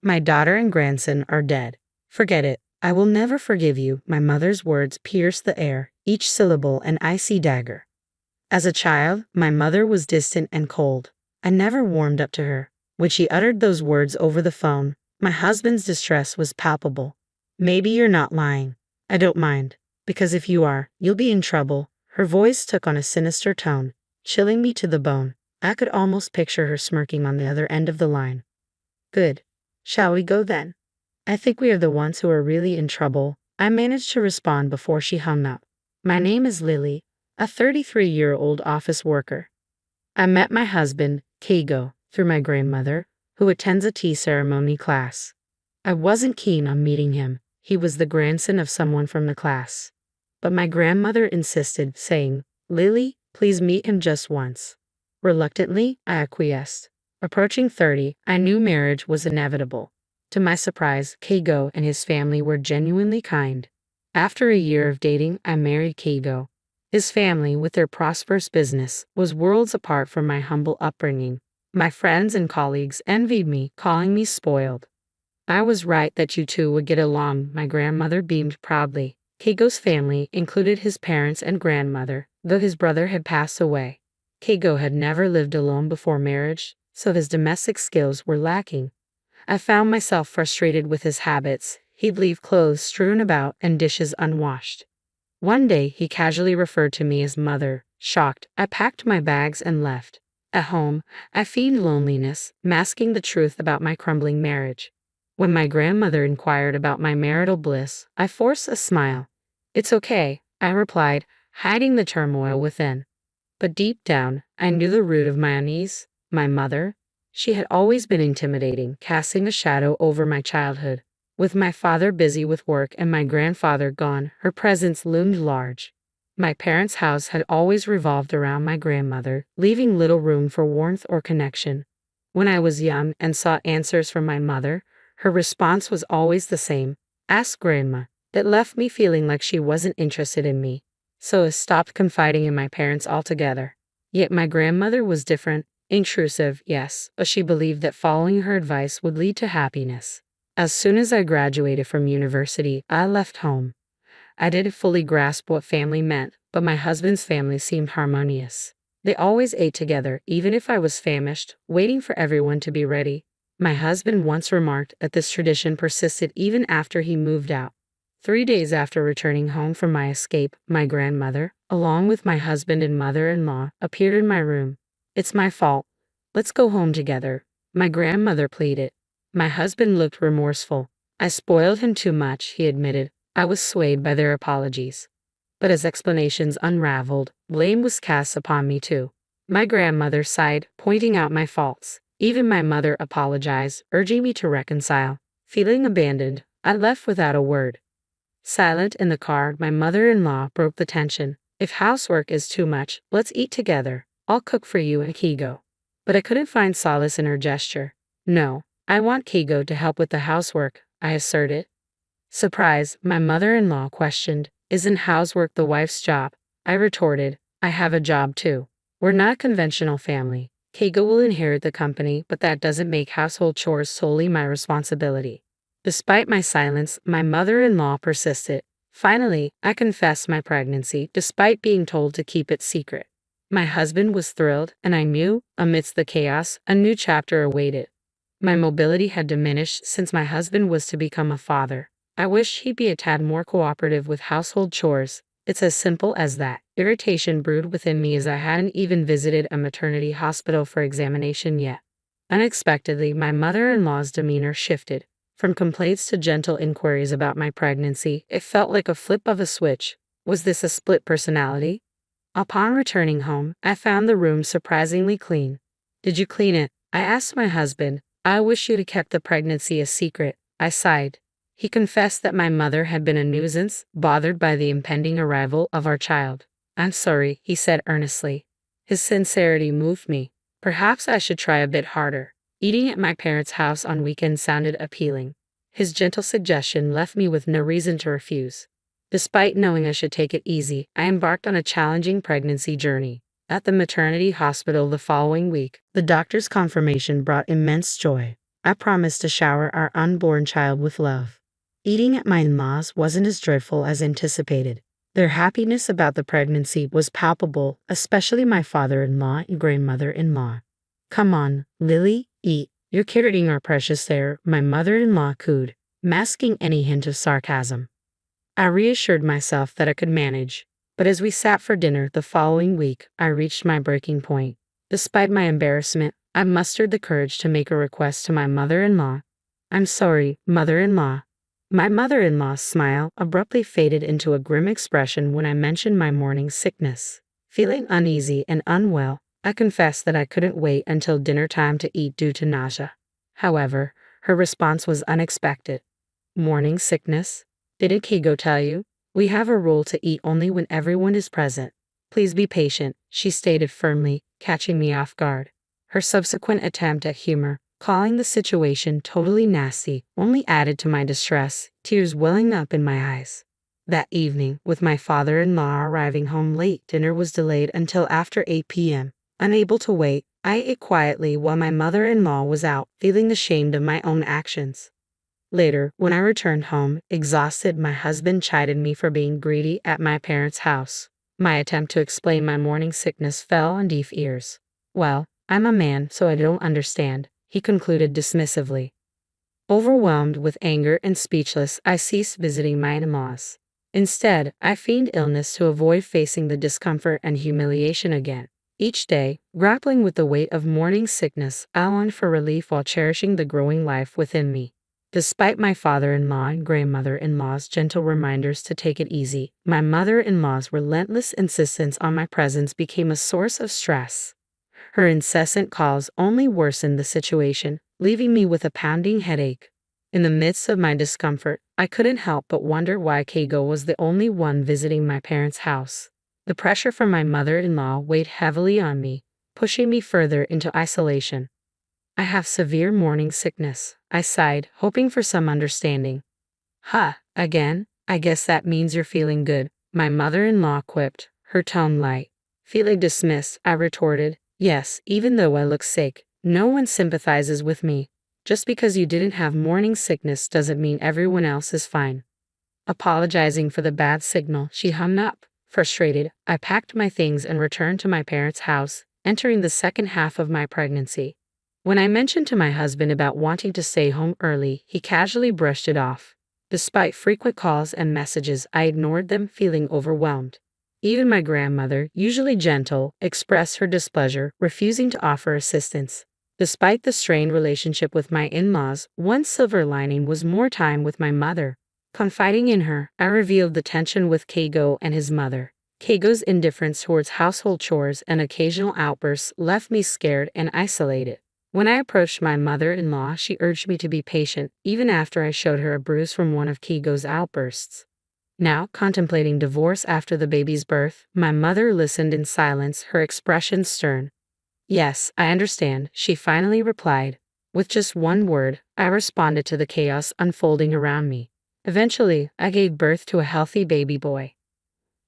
My daughter and grandson are dead. Forget it. I will never forgive you. My mother's words pierced the air, each syllable an icy dagger. As a child, my mother was distant and cold. I never warmed up to her. When she uttered those words over the phone, my husband's distress was palpable. Maybe you're not lying. I don't mind. Because if you are, you'll be in trouble. Her voice took on a sinister tone, chilling me to the bone. I could almost picture her smirking on the other end of the line. Good. Shall we go then? I think we are the ones who are really in trouble. I managed to respond before she hung up. My name is Lily, a 33-year-old office worker. I met my husband, Keigo, through my grandmother, who attends a tea ceremony class. I wasn't keen on meeting him. He was the grandson of someone from the class. But my grandmother insisted, saying, "Lily, please meet him just once." Reluctantly, I acquiesced. Approaching 30, I knew marriage was inevitable. To my surprise, Keigo and his family were genuinely kind. After a year of dating, I married Keigo. His family, with their prosperous business, was worlds apart from my humble upbringing. My friends and colleagues envied me, calling me spoiled. I was right that you two would get along, my grandmother beamed proudly. Keigo's family included his parents and grandmother, though his brother had passed away. Keigo had never lived alone before marriage, so his domestic skills were lacking. I found myself frustrated with his habits. He'd leave clothes strewn about and dishes unwashed. One day, he casually referred to me as mother. Shocked, I packed my bags and left. At home, I feigned loneliness, masking the truth about my crumbling marriage. When my grandmother inquired about my marital bliss, I forced a smile. "It's okay," I replied, hiding the turmoil within. But deep down, I knew the root of my unease. My mother. She had always been intimidating, casting a shadow over my childhood. With my father busy with work and my grandfather gone, her presence loomed large. My parents' house had always revolved around my grandmother, leaving little room for warmth or connection. When I was young and sought answers from my mother, her response was always the same: "Ask Grandma." It left me feeling like she wasn't interested in me, so I stopped confiding in my parents altogether. Yet my grandmother was different. Intrusive, yes, but she believed that following her advice would lead to happiness. As soon as I graduated from university, I left home. I didn't fully grasp what family meant, but my husband's family seemed harmonious. They always ate together, even if I was famished, waiting for everyone to be ready. My husband once remarked that this tradition persisted even after he moved out. 3 days after returning home from my escape, my grandmother, along with my husband and mother-in-law, appeared in my room. "It's my fault. Let's go home together," my grandmother pleaded. My husband looked remorseful. "I spoiled him too much," he admitted. I was swayed by their apologies. But as explanations unraveled, blame was cast upon me too. My grandmother sighed, pointing out my faults. Even my mother apologized, urging me to reconcile. Feeling abandoned, I left without a word. Silent in the car, my mother-in-law broke the tension. "If housework is too much, let's eat together. I'll cook for you and Keigo." But I couldn't find solace in her gesture. "No, I want Keigo to help with the housework," I asserted. Surprised, my mother-in-law questioned, "Isn't housework the wife's job?" I retorted, "I have a job too. We're not a conventional family. Keigo will inherit the company, but that doesn't make household chores solely my responsibility." Despite my silence, my mother-in-law persisted. Finally, I confessed my pregnancy, despite being told to keep it secret. My husband was thrilled, and I knew, amidst the chaos, a new chapter awaited. My mobility had diminished since my husband was to become a father. I wished he'd be a tad more cooperative with household chores. It's as simple as that. Irritation brewed within me as I hadn't even visited a maternity hospital for examination yet. Unexpectedly, my mother-in-law's demeanor shifted. From complaints to gentle inquiries about my pregnancy, it felt like a flip of a switch. Was this a split personality? Upon returning home, I found the room surprisingly clean. "Did you clean it?" I asked my husband. "I wish you'd have kept the pregnancy a secret," I sighed. He confessed that my mother had been a nuisance, bothered by the impending arrival of our child. "I'm sorry," he said earnestly. His sincerity moved me. Perhaps I should try a bit harder. Eating at my parents' house on weekends sounded appealing. His gentle suggestion left me with no reason to refuse. Despite knowing I should take it easy, I embarked on a challenging pregnancy journey. At the maternity hospital the following week, the doctor's confirmation brought immense joy. I promised to shower our unborn child with love. Eating at my in-laws wasn't as dreadful as anticipated. Their happiness about the pregnancy was palpable, especially my father-in-law and grandmother-in-law. Come on, Lily, eat. You're carrying our precious there, my mother-in-law cooed, masking any hint of sarcasm. I reassured myself that I could manage, but as we sat for dinner the following week, I reached my breaking point. Despite my embarrassment, I mustered the courage to make a request to my mother-in-law. I'm sorry, mother-in-law. My mother-in-law's smile abruptly faded into a grim expression when I mentioned my morning sickness. Feeling uneasy and unwell, I confessed that I couldn't wait until dinner time to eat due to nausea. However, her response was unexpected. Morning sickness? Didn't Kigo tell you? We have a rule to eat only when everyone is present. Please be patient, she stated firmly, catching me off guard. Her subsequent attempt at humor, calling the situation totally nasty, only added to my distress, tears welling up in my eyes. That evening, with my father-in-law arriving home late, dinner was delayed until after 8 p.m. Unable to wait, I ate quietly while my mother-in-law was out, feeling ashamed of my own actions. Later, when I returned home, exhausted, my husband chided me for being greedy at my parents' house. My attempt to explain my morning sickness fell on deaf ears. Well, I'm a man, so I don't understand, he concluded dismissively. Overwhelmed with anger and speechless, I ceased visiting my in-laws. Instead, I feigned illness to avoid facing the discomfort and humiliation again. Each day, grappling with the weight of morning sickness, I longed for relief while cherishing the growing life within me. Despite my father-in-law and grandmother-in-law's gentle reminders to take it easy, my mother-in-law's relentless insistence on my presence became a source of stress. Her incessant calls only worsened the situation, leaving me with a pounding headache. In the midst of my discomfort, I couldn't help but wonder why Keigo was the only one visiting my parents' house. The pressure from my mother-in-law weighed heavily on me, pushing me further into isolation. I have severe morning sickness, I sighed, hoping for some understanding. Again? I guess that means you're feeling good, my mother-in-law quipped, her tone light. Feeling dismissed, I retorted, yes, even though I look sick, no one sympathizes with me. Just because you didn't have morning sickness doesn't mean everyone else is fine. Apologizing for the bad signal, she hung up. Frustrated, I packed my things and returned to my parents' house, entering the second half of my pregnancy. When I mentioned to my husband about wanting to stay home early, he casually brushed it off. Despite frequent calls and messages, I ignored them, feeling overwhelmed. Even my grandmother, usually gentle, expressed her displeasure, refusing to offer assistance. Despite the strained relationship with my in-laws, one silver lining was more time with my mother. Confiding in her, I revealed the tension with Keigo and his mother. Keigo's indifference towards household chores and occasional outbursts left me scared and isolated. When I approached my mother-in-law, she urged me to be patient, even after I showed her a bruise from one of Keigo's outbursts. Now, contemplating divorce after the baby's birth, my mother listened in silence, her expression stern. Yes, I understand, she finally replied. With just one word, I responded to the chaos unfolding around me. Eventually, I gave birth to a healthy baby boy.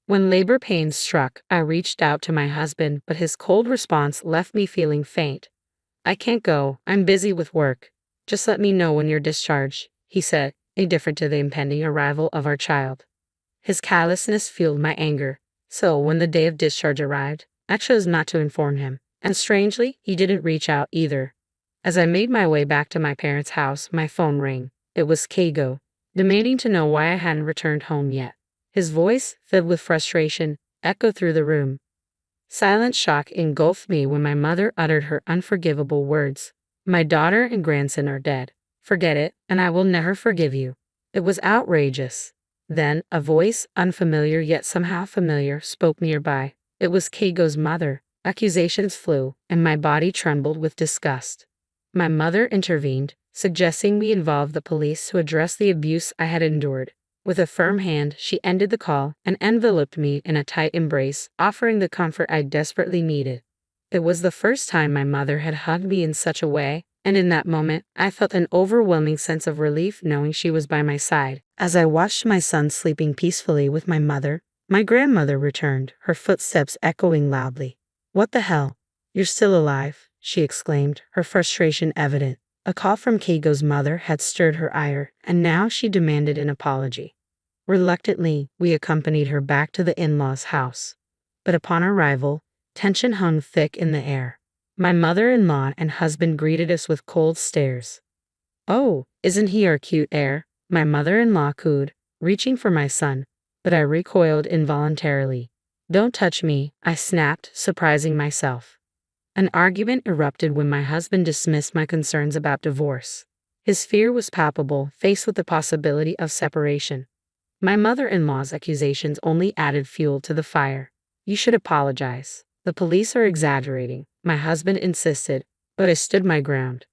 When labor pains struck, I reached out to my husband, but his cold response left me feeling faint. I can't go, I'm busy with work. Just let me know when you're discharged, he said, indifferent to the impending arrival of our child. His callousness fueled my anger, so when the day of discharge arrived, I chose not to inform him, and strangely, he didn't reach out either. As I made my way back to my parents' house, my phone rang. It was Keigo, demanding to know why I hadn't returned home yet. His voice, filled with frustration, echoed through the room. Silent shock engulfed me when my mother uttered her unforgivable words. My daughter and grandson are dead. Forget it, and I will never forgive you. It was outrageous. Then, a voice, unfamiliar yet somehow familiar, spoke nearby. It was Keigo's mother. Accusations flew, and my body trembled with disgust. My mother intervened, suggesting we involve the police to address the abuse I had endured. With a firm hand, she ended the call and enveloped me in a tight embrace, offering the comfort I desperately needed. It was the first time my mother had hugged me in such a way, and in that moment, I felt an overwhelming sense of relief knowing she was by my side. As I watched my son sleeping peacefully with my mother, my grandmother returned, her footsteps echoing loudly. "What the hell? You're still alive," she exclaimed, her frustration evident. A call from Keigo's mother had stirred her ire, and now she demanded an apology. Reluctantly, we accompanied her back to the in-laws' house. But upon arrival, tension hung thick in the air. My mother-in-law and husband greeted us with cold stares. "Oh, isn't he our cute heir?" my mother-in-law cooed, reaching for my son, but I recoiled involuntarily. "Don't touch me," I snapped, surprising myself. An argument erupted when my husband dismissed my concerns about divorce. His fear was palpable, faced with the possibility of separation. My mother-in-law's accusations only added fuel to the fire. "You should apologize. The police are exaggerating," my husband insisted, but I stood my ground.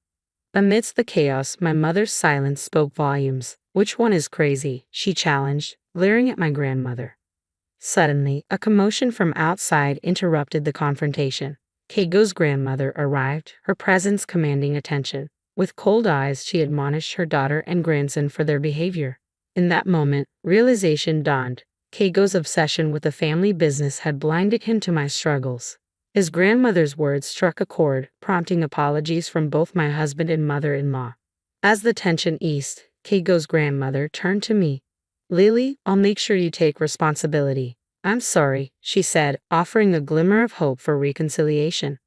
Amidst the chaos, my mother's silence spoke volumes. "Which one is crazy?" she challenged, glaring at my grandmother. Suddenly, a commotion from outside interrupted the confrontation. Keigo's grandmother arrived, her presence commanding attention. With cold eyes, she admonished her daughter and grandson for their behavior. In that moment, realization dawned. Keigo's obsession with the family business had blinded him to my struggles. His grandmother's words struck a chord, prompting apologies from both my husband and mother-in-law. As the tension eased, Keigo's grandmother turned to me. "Lily, I'll make sure you take responsibility." "I'm sorry," she said, offering a glimmer of hope for reconciliation.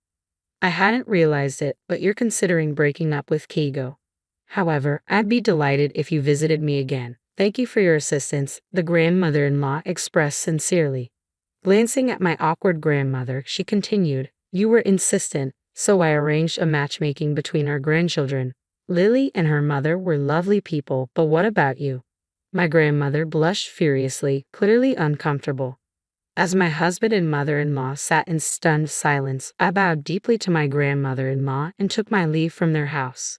"I hadn't realized it, but you're considering breaking up with Keigo. However, I'd be delighted if you visited me again. Thank you for your assistance," the grandmother-in-law expressed sincerely. Glancing at my awkward grandmother, she continued, "You were insistent, so I arranged a matchmaking between our grandchildren. Lily and her mother were lovely people, but what about you?" My grandmother blushed furiously, clearly uncomfortable. As my husband and mother-in-law sat in stunned silence, I bowed deeply to my grandmother-in-law and took my leave from their house.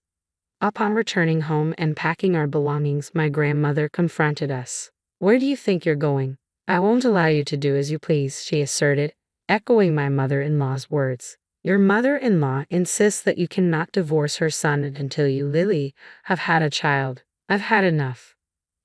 Upon returning home and packing our belongings, my grandmother confronted us. "Where do you think you're going?" "I won't allow you to do as you please," she asserted, echoing my mother-in-law's words. "Your mother-in-law insists that you cannot divorce her son until you, Lily, have had a child. I've had enough."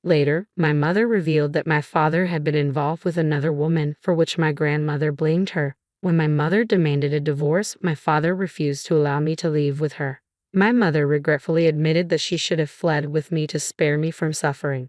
Later, my mother revealed that my father had been involved with another woman, for which my grandmother blamed her. When my mother demanded a divorce, my father refused to allow me to leave with her. My mother regretfully admitted that she should have fled with me to spare me from suffering.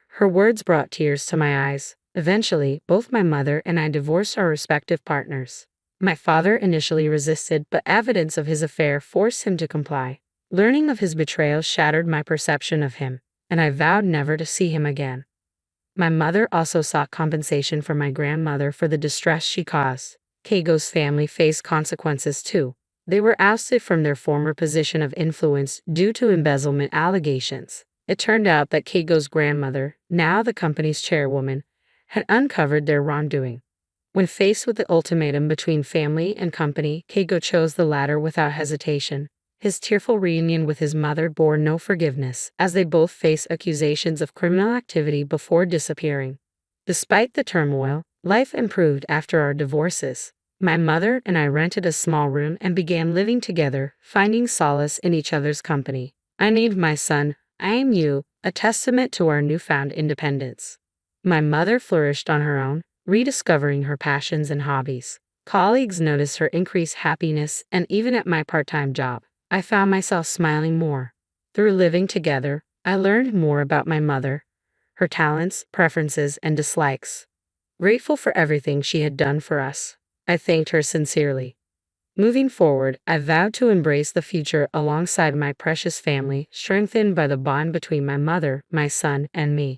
Her words brought tears to my eyes. Eventually, both my mother and I divorced our respective partners. My father initially resisted, but evidence of his affair forced him to comply. Learning of his betrayal shattered my perception of him, and I vowed never to see him again. My mother also sought compensation from my grandmother for the distress she caused. Keigo's family faced consequences too. They were ousted from their former position of influence due to embezzlement allegations. It turned out that Keigo's grandmother, now the company's chairwoman, had uncovered their wrongdoing. When faced with the ultimatum between family and company, Keigo chose the latter without hesitation. His tearful reunion with his mother bore no forgiveness, as they both faced accusations of criminal activity before disappearing. Despite the turmoil, life improved after our divorces. My mother and I rented a small room and began living together, finding solace in each other's company. I named my son, "I Am You," a testament to our newfound independence. My mother flourished on her own, rediscovering her passions and hobbies. Colleagues noticed her increased happiness, and even at my part-time job, I found myself smiling more. Through living together, I learned more about my mother, her talents, preferences, and dislikes. Grateful for everything she had done for us, I thanked her sincerely. Moving forward, I vowed to embrace the future alongside my precious family, strengthened by the bond between my mother, my son, and me.